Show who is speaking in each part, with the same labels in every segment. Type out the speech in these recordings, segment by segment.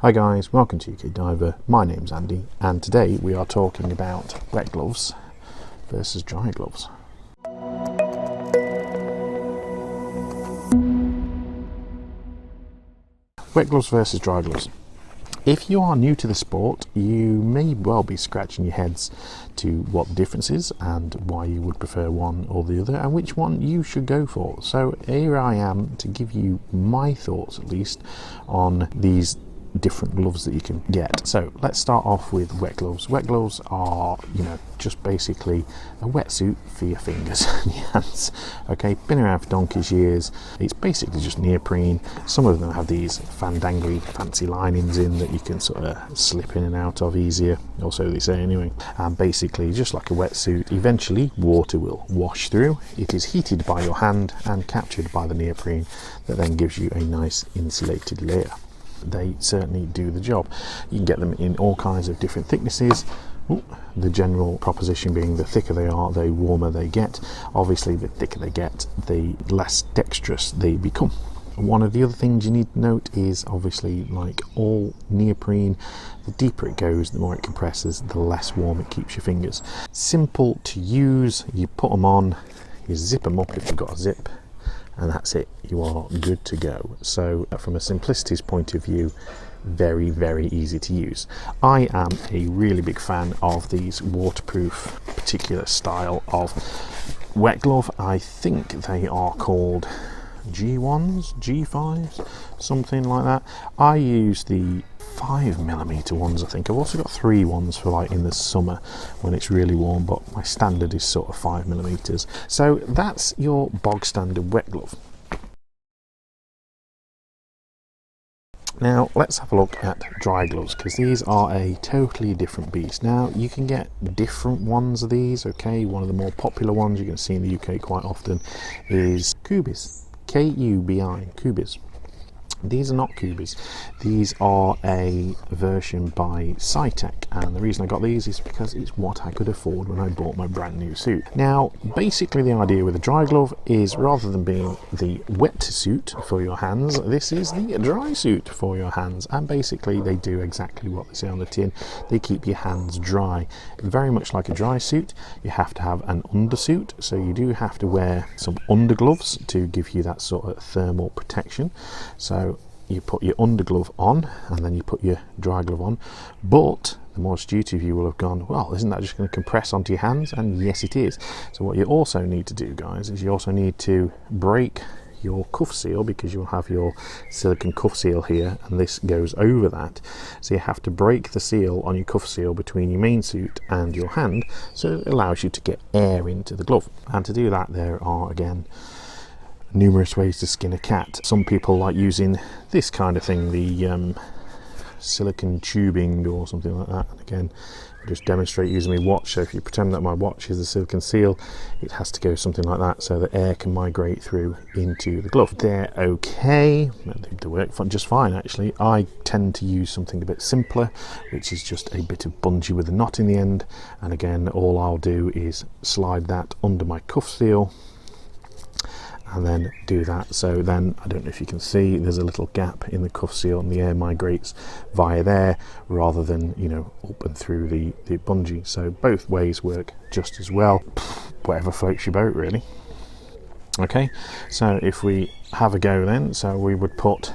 Speaker 1: Hi guys, welcome to UKDiver. My name's Andy and today we are talking about wet gloves versus dry gloves. Wet gloves versus dry gloves. If you are new to the sport, you may well be scratching your heads to what the difference is and why you would prefer one or the other and which one you should go for. So here I am to give you my thoughts, at least, on these different gloves that you can get. So let's start off with wet gloves. Wet gloves are, just basically a wetsuit for your fingers and your hands. Okay, been around for donkey's years. It's basically just neoprene. Some of them have these fandangly fancy linings in that you can sort of slip in and out of easier, or so they say anyway. And basically just like a wetsuit, eventually water will wash through. It is heated by your hand and captured by the neoprene that then gives you a nice insulated layer. They certainly do the job. You can get them in all kinds of different thicknesses. The general proposition being the thicker they are, the warmer they get. Obviously the thicker they get, the less dexterous they become. One of the other things you need to note is, obviously, like all neoprene, the deeper it goes, the more it compresses, the less warm it keeps your fingers. Simple to use. You put them on, you zip them up if you've got a zip, and that's it, you are good to go. So from a simplicity's point of view, very, very easy to use. I am a really big fan of these waterproof particular style of wet glove. I think they are called G1s, G5s, something like that. I use the 5mm ones. I think I've also got 3 ones for like in the summer when it's really warm, but my standard is sort of 5mm. So that's your bog standard wet glove. Now let's have a look at dry gloves, because these are a totally different beast. Now you can get different ones of these. Okay, one of the more popular ones you can see in the UK quite often is Kubis, K-U-B-I, Kubis. These are not Kubis. These are a version by Cytec, and the reason I got these is because it's what I could afford when I bought my brand new suit. Now basically the idea with a dry glove is, rather than being the wet suit for your hands, this is the dry suit for your hands, and basically they do exactly what they say on the tin. They keep your hands dry. Very much like a dry suit, you have to have an undersuit, so you do have to wear some undergloves to give you that sort of thermal protection. So you put your underglove on and then you put your dry glove on, but the more astute of you will have gone, well, isn't that just going to compress onto your hands? And yes, it is. So what you also need to do, guys, is you also need to break your cuff seal, because you'll have your silicone cuff seal here and this goes over that. So you have to break the seal on your cuff seal between your main suit and your hand, so it allows you to get air into the glove. And to do that, there are, again, numerous ways to skin a cat. Some people like using this kind of thing, the silicone tubing or something like that. And again, I'll just demonstrate using my watch. So if you pretend that my watch is the silicone seal, it has to go something like that so that air can migrate through into the glove. They're okay, they work just fine actually. I tend to use something a bit simpler, which is just a bit of bungee with a knot in the end, and again all I'll do is slide that under my cuff seal and then do that. So then, I don't know if you can see, there's a little gap in the cuff seal and the air migrates via there rather than, up and through the bungee. So both ways work just as well. Whatever floats your boat, really. Okay, so if we have a go then, so we would put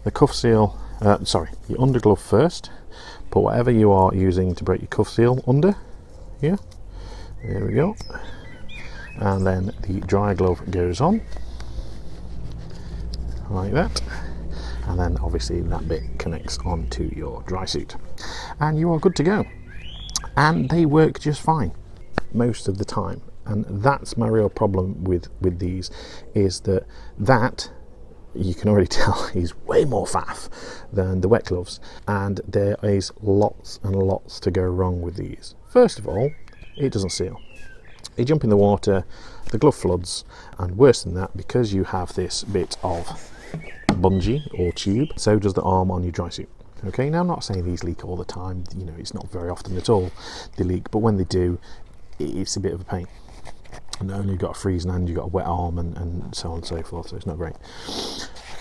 Speaker 1: the cuff seal, your underglove first. Put whatever you are using to break your cuff seal under here. There we go. And then the dry glove goes on like that, and then obviously that bit connects onto your dry suit and you are good to go. And they work just fine most of the time, and that's my real problem with these, is that you can already tell is way more faff than the wet gloves, and there is lots and lots to go wrong with these. First of all, it doesn't seal. You jump in the water, the glove floods, and worse than that, because you have this bit of bungee or tube, so does the arm on your dry suit. Okay, now I'm not saying these leak all the time, it's not very often at all they leak, but when they do, it's a bit of a pain. And not only you've got a freezing hand, you've got a wet arm and so on and so forth, so it's not great.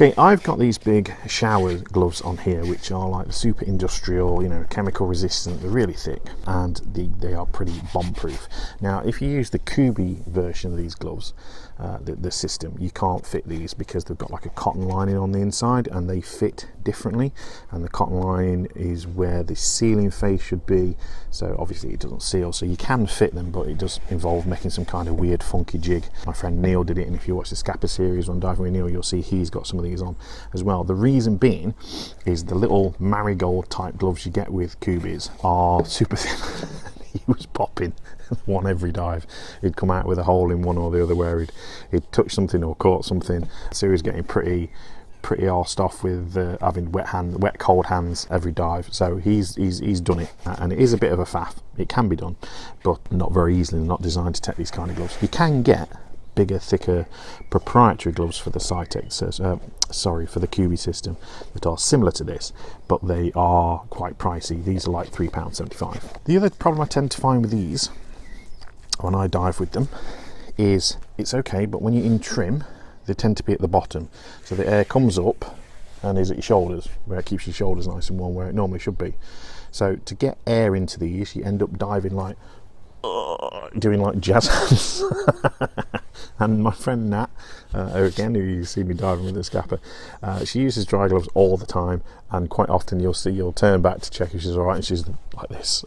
Speaker 1: Okay, I've got these big shower gloves on here, which are like the super industrial, you know, chemical resistant. They're really thick and they are pretty bomb proof. Now, if you use the Kubi version of these gloves, the system, you can't fit these because they've got like a cotton lining on the inside and they fit differently, and the cotton lining is where the sealing face should be, so obviously it doesn't seal. So you can fit them, but it does involve making some kind of weird funky jig. My friend Neil did it, and if you watch the Scapper series on Diving with Neil, you'll see he's got some of these on as well. The reason being is the little marigold type gloves you get with Kubis are super thin. He was popping one every dive. He'd come out with a hole in one or the other where he'd touched something or caught something, so he was getting pretty arsed off with having wet cold hands every dive. So he's done it, and it is a bit of a faff. It can be done, but not very easily, not designed to take these kind of gloves. You can get bigger, thicker proprietary gloves for the Cytex, for the Kubi system, that are similar to this, but they are quite pricey. These are like £3.75. The other problem I tend to find with these when I dive with them is it's okay, but when you're in trim, they tend to be at the bottom, so the air comes up and is at your shoulders, where it keeps your shoulders nice and warm, where it normally should be. So to get air into these, you end up diving like doing like jazz hands. And my friend Nat, again, who you see me diving with the Scapper, she uses dry gloves all the time, and quite often you'll turn back to check if she's all right, and she's like this,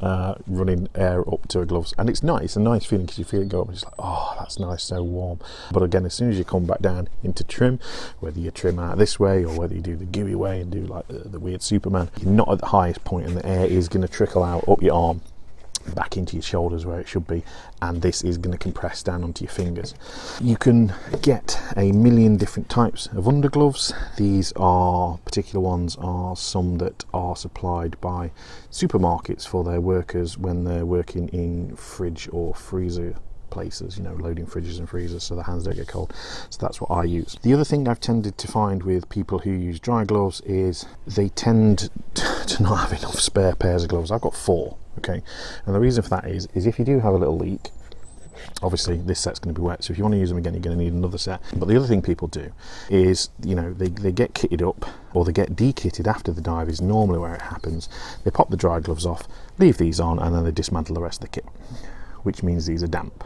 Speaker 1: running air up to her gloves, and it's nice, a nice feeling, because you feel it go up and she's like, oh, that's nice, so warm. But again, as soon as you come back down into trim, whether you trim out this way or whether you do the gooey way and do like the weird Superman, you're not at the highest point, and the air is going to trickle out up your arm back into your shoulders where it should be, and this is going to compress down onto your fingers. You can get a million different types of undergloves. These are particular ones are some that are supplied by supermarkets for their workers when they're working in fridge or freezer places, you know, loading fridges and freezers so the hands don't get cold. So that's what I use. The other thing I've tended to find with people who use dry gloves is they tend to not have enough spare pairs of gloves. I've got 4. Okay, and the reason for that is if you do have a little leak, obviously this set's going to be wet, so if you want to use them again, you're going to need another set. But the other thing people do is, you know, they get kitted up, or they get de-kitted after the dive, is normally where it happens. They pop the dry gloves off, leave these on, and then they dismantle the rest of the kit, which means these are damp.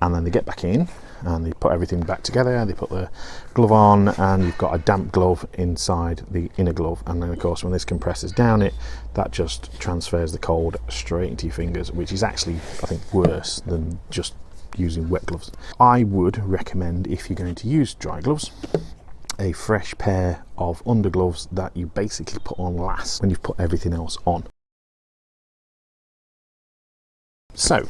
Speaker 1: And then they get back in and they put everything back together, they put the glove on, and you've got a damp glove inside the inner glove. And then of course when this compresses down it, that just transfers the cold straight into your fingers, which is actually, I think, worse than just using wet gloves. I would recommend, if you're going to use dry gloves, a fresh pair of undergloves that you basically put on last when you've put everything else on. So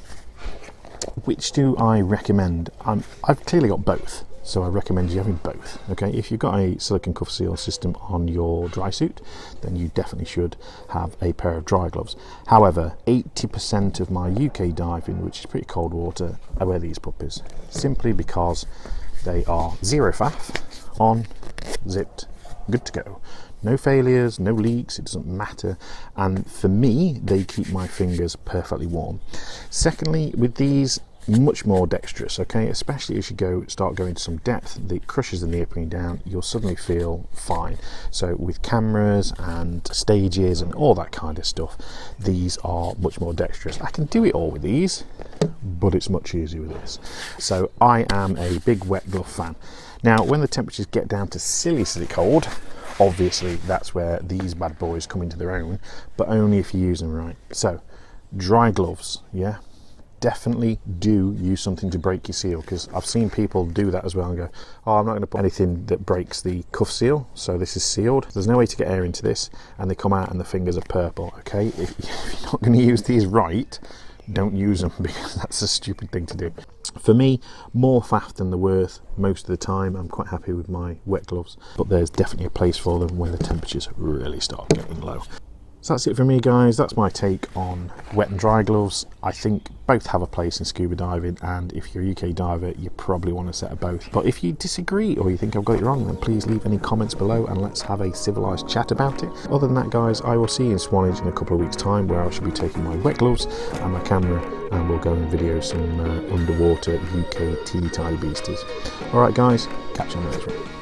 Speaker 1: which do I recommend? I've clearly got both, so I recommend you having both. Okay, if you've got a silicone cuff seal system on your dry suit, then you definitely should have a pair of dry gloves. However, 80% of my UK diving, which is pretty cold water, I wear these puppies, simply because they are zero faff, on, zipped, good to go. No failures, no leaks, it doesn't matter, and for me they keep my fingers perfectly warm. Secondly, with these, much more dexterous, okay, especially as you start going to some depth, it crushes the neoprene down, you'll suddenly feel fine. So with cameras and stages and all that kind of stuff, these are much more dexterous. I can do it all with these, but it's much easier with this. So I am a big wet glove fan. Now when the temperatures get down to silly cold, obviously that's where these bad boys come into their own, but only if you use them right. So dry gloves, yeah, definitely do use something to break your seal, because I've seen people do that as well and go, oh, I'm not going to put anything that breaks the cuff seal, so this is sealed, there's no way to get air into this, and they come out and the fingers are purple. Okay, if you're not going to use these right, don't use them, because that's a stupid thing to do. For me, more faff than they're worth most of the time. I'm quite happy with my wet gloves, but there's definitely a place for them when the temperatures really start getting low. So that's it for me, guys. That's my take on wet and dry gloves. I think both have a place in scuba diving, and if you're a UK diver, you probably want a set of both. But if you disagree or you think I've got it wrong, then please leave any comments below and let's have a civilised chat about it. Other tane that, guys, I will see you in Swanage in a couple of weeks' time, where I should be taking my wet gloves and my camera, and we'll go and video some underwater UK teeny tiny beasties. Alright guys, catch you on the next one.